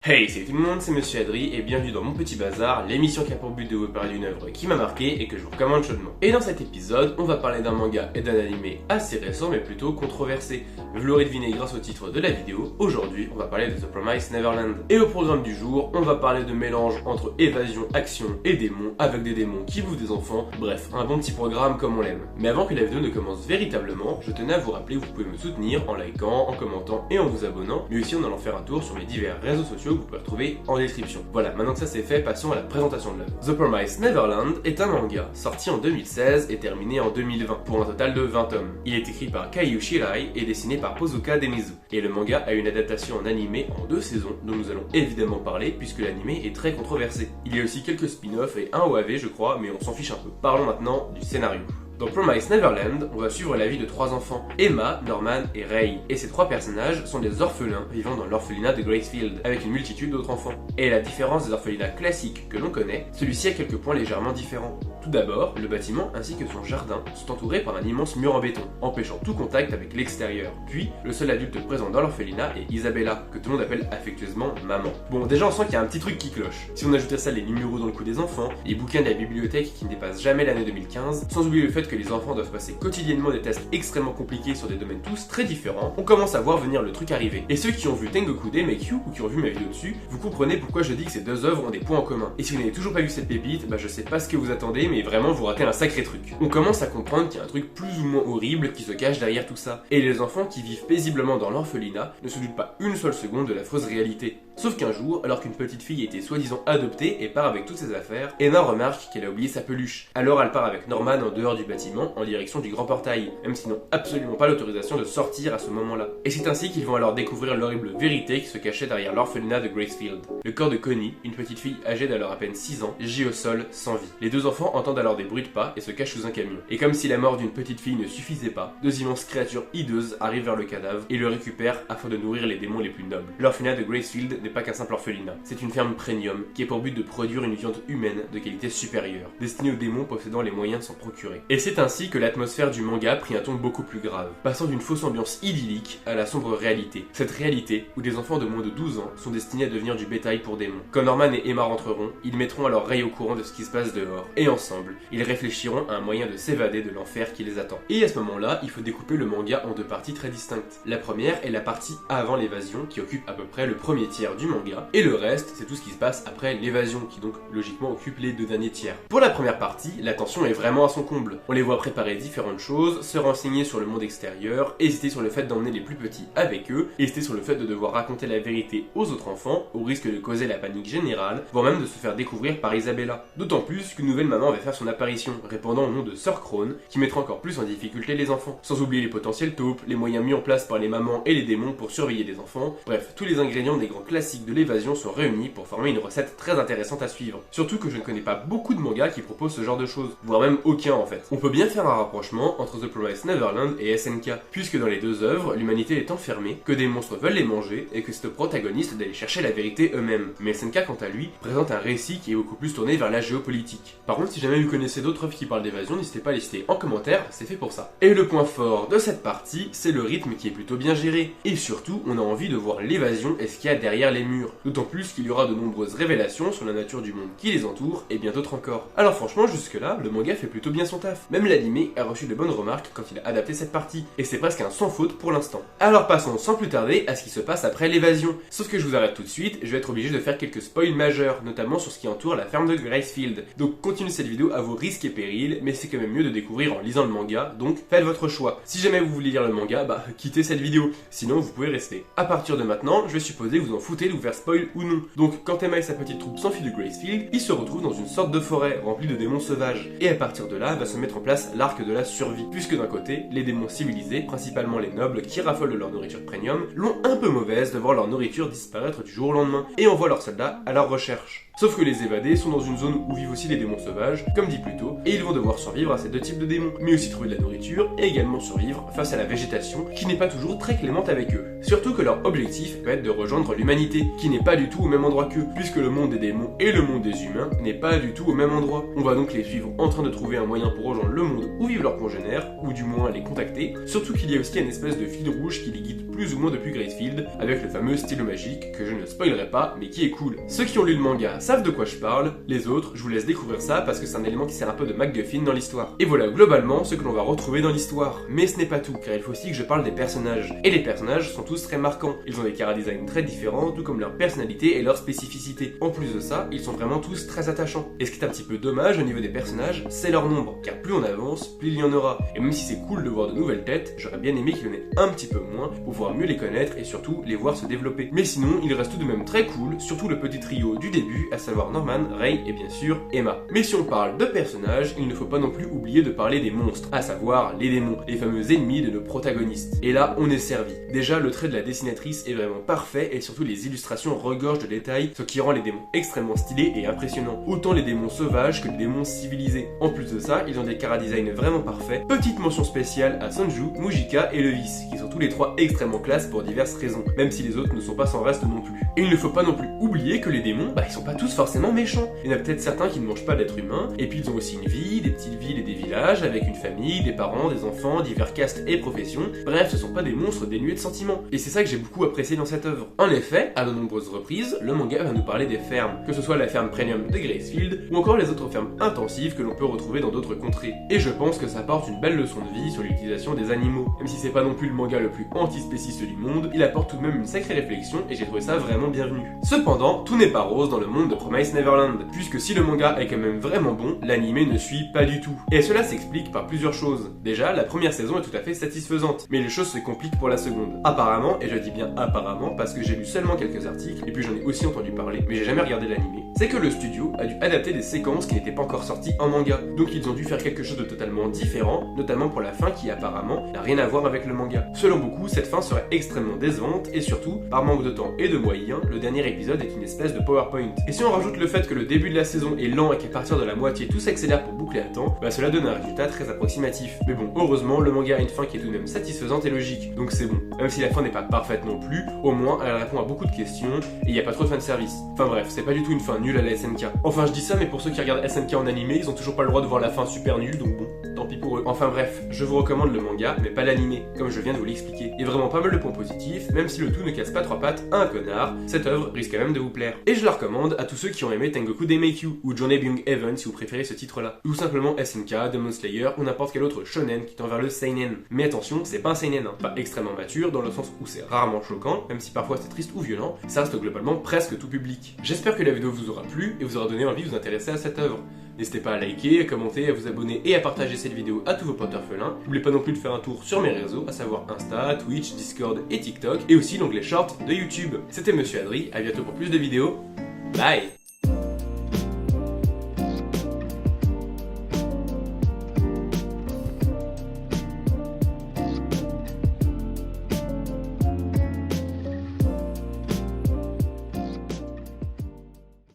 Hey, salut tout le monde, c'est Monsieur Adri et bienvenue dans Mon Petit Bazar, l'émission qui a pour but de vous parler d'une œuvre qui m'a marqué et que je vous recommande chaudement. Et dans cet épisode, on va parler d'un manga et d'un animé assez récent mais plutôt controversé. Vous l'aurez deviné grâce au titre de la vidéo, aujourd'hui on va parler de The Promised Neverland. Et au programme du jour, on va parler de mélange entre évasion, action et démons, avec des démons qui bouffent des enfants, bref, un bon petit programme comme on l'aime. Mais avant que la vidéo ne commence véritablement, je tenais à vous rappeler que vous pouvez me soutenir en likant, en commentant et en vous abonnant, mais aussi en allant faire un tour sur mes divers réseaux sociaux que vous pouvez retrouver en description. Voilà, maintenant que ça c'est fait, passons à la présentation de l'œuvre. The Promised Neverland est un manga sorti en 2016 et terminé en 2020, pour un total de 20 tomes. Il est écrit par Kaiyu Shirai et dessiné par Pozuka Demizu. Et le manga a une adaptation en animé en 2 saisons, dont nous allons évidemment parler puisque l'animé est très controversé. Il y a aussi quelques spin-offs et un OAV je crois, mais on s'en fiche un peu. Parlons maintenant du scénario. Dans Promised Neverland, on va suivre la vie de 3 enfants, Emma, Norman et Ray. Et ces 3 personnages sont des orphelins vivant dans l'orphelinat de Gracefield, avec une multitude d'autres enfants. Et à la différence des orphelinats classiques que l'on connaît, celui-ci a quelques points légèrement différents. Tout d'abord, le bâtiment ainsi que son jardin sont entourés par un immense mur en béton, empêchant tout contact avec l'extérieur. Puis, le seul adulte présent dans l'orphelinat est Isabella, que tout le monde appelle affectueusement maman. Bon, déjà on sent qu'il y a un petit truc qui cloche. Si on ajoute à ça les numéros dans le cou des enfants, les bouquins de la bibliothèque qui ne dépassent jamais l'année 2015, sans oublier le fait que les enfants doivent passer quotidiennement des tests extrêmement compliqués sur des domaines tous très différents, on commence à voir venir le truc arriver. Et ceux qui ont vu Tengoku Demekyu ou qui ont vu ma vidéo dessus, vous comprenez pourquoi je dis que ces deux œuvres ont des points en commun. Et si vous n'avez toujours pas vu cette pépite, je sais pas ce que vous attendez, mais vraiment vous ratez un sacré truc. On commence à comprendre qu'il y a un truc plus ou moins horrible qui se cache derrière tout ça. Et les enfants qui vivent paisiblement dans l'orphelinat ne se doutent pas une seule seconde de l'affreuse réalité. Sauf qu'un jour, alors qu'une petite fille était soi-disant adoptée et part avec toutes ses affaires, Emma remarque qu'elle a oublié sa peluche. Alors elle part avec Norman en dehors du bâtiment en direction du grand portail, même s'ils n'ont absolument pas l'autorisation de sortir à ce moment-là. Et c'est ainsi qu'ils vont alors découvrir l'horrible vérité qui se cachait derrière l'orphelinat de Gracefield. Le corps de Connie, une petite fille âgée d'alors à peine 6 ans, gît au sol sans vie. Les deux enfants entendent alors des bruits de pas et se cachent sous un camion. Et comme si la mort d'une petite fille ne suffisait pas, 2 immenses créatures hideuses arrivent vers le cadavre et le récupèrent afin de nourrir les démons les plus nobles. L'orphelinat de Gracefield n'est pas qu'un simple orphelinat, c'est une ferme premium qui a pour but de produire une viande humaine de qualité supérieure, destinée aux démons possédant les moyens de s'en procurer. Et c'est ainsi que l'atmosphère du manga prit un ton beaucoup plus grave, passant d'une fausse ambiance idyllique à la sombre réalité. Cette réalité où des enfants de moins de 12 ans sont destinés à devenir du bétail pour démons. Quand Norman et Emma rentreront, ils mettront alors Ray au courant de ce qui se passe dehors, et ensemble, ils réfléchiront à un moyen de s'évader de l'enfer qui les attend. Et à ce moment-là, il faut découper le manga en 2 parties très distinctes. La première est la partie avant l'évasion qui occupe à peu près le premier tiers du manga, et le reste, c'est tout ce qui se passe après l'évasion qui donc logiquement occupe les 2 derniers tiers. Pour la première partie, la tension est vraiment à son comble. On les voit préparer différentes choses, se renseigner sur le monde extérieur, hésiter sur le fait d'emmener les plus petits avec eux, hésiter sur le fait de devoir raconter la vérité aux autres enfants, au risque de causer la panique générale, voire même de se faire découvrir par Isabella. D'autant plus qu'une nouvelle maman va faire son apparition, répondant au nom de Sœur Crone, qui mettra encore plus en difficulté les enfants. Sans oublier les potentiels taupes, les moyens mis en place par les mamans et les démons pour surveiller les enfants, bref, tous les ingrédients des grands classiques de l'évasion sont réunis pour former une recette très intéressante à suivre. Surtout que je ne connais pas beaucoup de mangas qui proposent ce genre de choses, voire même aucun en fait. On peut bien faire un rapprochement entre The Promised Neverland et SNK, puisque dans les 2 œuvres, l'humanité est enfermée, que des monstres veulent les manger et que c'est au protagoniste d'aller chercher la vérité eux-mêmes. Mais SNK quant à lui, présente un récit qui est beaucoup plus tourné vers la géopolitique. Par contre, si jamais vous connaissez d'autres œuvres qui parlent d'évasion, n'hésitez pas à les citer en commentaire, c'est fait pour ça. Et le point fort de cette partie, c'est le rythme qui est plutôt bien géré. Et surtout, on a envie de voir l'évasion et ce qu'il y a derrière les murs. D'autant plus qu'il y aura de nombreuses révélations sur la nature du monde qui les entoure et bien d'autres encore. Alors franchement, jusque-là, le manga fait plutôt bien son taf. Même l'animé a reçu de bonnes remarques quand il a adapté cette partie. Et c'est presque un sans faute pour l'instant. Alors passons sans plus tarder à ce qui se passe après l'évasion. Sauf que je vous arrête tout de suite, je vais être obligé de faire quelques spoils majeurs, notamment sur ce qui entoure la ferme de Gracefield. Donc continuez cette vidéo à vos risques et périls, mais c'est quand même mieux de découvrir en lisant le manga, donc faites votre choix. Si jamais vous voulez lire le manga, quittez cette vidéo, sinon vous pouvez rester. À partir de maintenant, je vais supposer que vous en foutez de vous faire spoil ou non. Donc quand Emma et sa petite troupe s'enfuient de Gracefield, ils se retrouvent dans une sorte de forêt remplie de démons sauvages. Et à partir de là, va se mettre en place l'arc de la survie, puisque d'un côté, les démons civilisés, principalement les nobles qui raffolent de leur nourriture premium, l'ont un peu mauvaise de voir leur nourriture disparaître du jour au lendemain, et envoient leurs soldats à leur recherche. Sauf que les évadés sont dans une zone où vivent aussi les démons sauvages, comme dit plus tôt, et ils vont devoir survivre à ces 2 types de démons, mais aussi trouver de la nourriture et également survivre face à la végétation qui n'est pas toujours très clémente avec eux. Surtout que leur objectif va être de rejoindre l'humanité. l'humanité, qui n'est pas du tout au même endroit qu'eux, puisque le monde des démons et le monde des humains n'est pas du tout au même endroit. On va donc les suivre en train de trouver un moyen pour rejoindre le monde où vivent leurs congénères, ou du moins les contacter, surtout qu'il y a aussi une espèce de fil rouge qui les guide plus ou moins depuis Gracefield, avec le fameux stylo magique, que je ne spoilerai pas, mais qui est cool. Ceux qui ont lu le manga savent de quoi je parle, les autres, je vous laisse découvrir ça parce que c'est un élément qui sert un peu de MacGuffin dans l'histoire. Et voilà globalement ce que l'on va retrouver dans l'histoire. Mais ce n'est pas tout, car il faut aussi que je parle des personnages. Et les personnages sont tous très marquants. Ils ont des chara-design très différents, tout comme leur personnalité et leur spécificité. En plus de ça, ils sont vraiment tous très attachants. Et ce qui est un petit peu dommage au niveau des personnages, c'est leur nombre, car plus on avance, plus il y en aura. Et même si c'est cool de voir de nouvelles têtes, j'aurais bien aimé qu'il y en ait un petit peu moins pour pouvoir mieux les connaître et surtout les voir se développer. Mais sinon, il reste tout de même très cool, surtout le petit trio du début, à savoir Norman, Ray et bien sûr Emma. Mais si on parle de personnages, il ne faut pas non plus oublier de parler des monstres, à savoir les démons, les fameux ennemis de nos protagonistes. Et là, on est servi. Déjà, le trait de la dessinatrice est vraiment parfait et surtout les illustrations regorgent de détails, ce qui rend les démons extrêmement stylés et impressionnants. Autant les démons sauvages que les démons civilisés. En plus de ça, ils ont des chara-design vraiment parfaits. Petite mention spéciale à Sanju, Mujika et Levis, qui sont tous les trois extrêmement classe pour diverses raisons, même si les autres ne sont pas sans reste non plus. Et il ne faut pas non plus oublier que les démons, ils sont pas tous forcément méchants. Il y en a peut-être certains qui ne mangent pas d'êtres humains, et puis ils ont aussi une vie, des petites villes et des villages, avec une famille, des parents, des enfants, divers castes et professions. Bref, ce sont pas des monstres dénués de sentiments. Et c'est ça que j'ai beaucoup apprécié dans cette œuvre. En effet, à de nombreuses reprises, le manga va nous parler des fermes, que ce soit la ferme premium de Gracefield, ou encore les autres fermes intensives que l'on peut retrouver dans d'autres contrées. Et je pense que ça apporte une belle leçon de vie sur l'utilisation des animaux. Même si c'est pas non plus le manga le plus antispéciste du monde, il apporte tout de même une sacrée réflexion et j'ai trouvé ça vraiment bienvenu. Cependant, tout n'est pas rose dans le monde de Promise Neverland, puisque si le manga est quand même vraiment bon, l'anime ne suit pas du tout. Et cela s'explique par plusieurs choses. Déjà, la première saison est tout à fait satisfaisante, mais les choses se compliquent pour la seconde. Apparemment, et je dis bien apparemment parce que j'ai lu seulement quelques articles, et puis j'en ai aussi entendu parler, mais j'ai jamais regardé l'anime, c'est que le studio a dû adapter des séquences qui n'étaient pas encore sorties en manga. Donc ils ont dû faire quelque chose de totalement différent, notamment pour la fin qui apparemment n'a rien à voir avec le manga. Selon beaucoup, cette fin serait extrêmement décevante et surtout, par manque de temps et de moyens, le dernier épisode est une espèce de PowerPoint. Et si on rajoute le fait que le début de la saison est lent et qu'à partir de la moitié tout s'accélère pour boucler à temps, cela donne un résultat très approximatif. Mais bon, heureusement, le manga a une fin qui est tout de même satisfaisante et logique, donc c'est bon. Même si la fin n'est pas parfaite non plus, au moins elle répond à beaucoup de questions et il n'y a pas trop de fanservice. Enfin bref, c'est pas du tout une fin nulle à la SNK. Enfin je dis ça, mais pour ceux qui regardent SNK en animé, ils ont toujours pas le droit de voir la fin super nulle, donc bon, tant pis pour eux. Enfin bref, je vous recommande le manga, mais pas l'animé, comme je viens de vous l'expliquer. Il y a vraiment pas mal de points positifs, même si le tout ne casse pas trois pattes à un connard, cette œuvre risque quand même de vous plaire. Et je la recommande à tous ceux qui ont aimé Tengoku Daimekyu, ou Journey Beyond Heaven si vous préférez ce titre-là, ou simplement SNK, Demon Slayer, ou n'importe quel autre shonen qui tend vers le seinen. Mais attention, c'est pas un seinen, pas extrêmement mature, dans le sens où c'est rarement choquant, même si parfois c'est triste ou violent, ça reste globalement presque tout public. J'espère que la vidéo vous aura plu et vous aura donné envie de vous intéresser à cette œuvre. N'hésitez pas à liker, à commenter, à vous abonner et à partager cette vidéo à tous vos potes orphelins. N'oubliez pas non plus de faire un tour sur mes réseaux, à savoir Insta, Twitch, Discord et TikTok, et aussi l'onglet Short de YouTube. C'était Monsieur Adri, à bientôt pour plus de vidéos. Bye!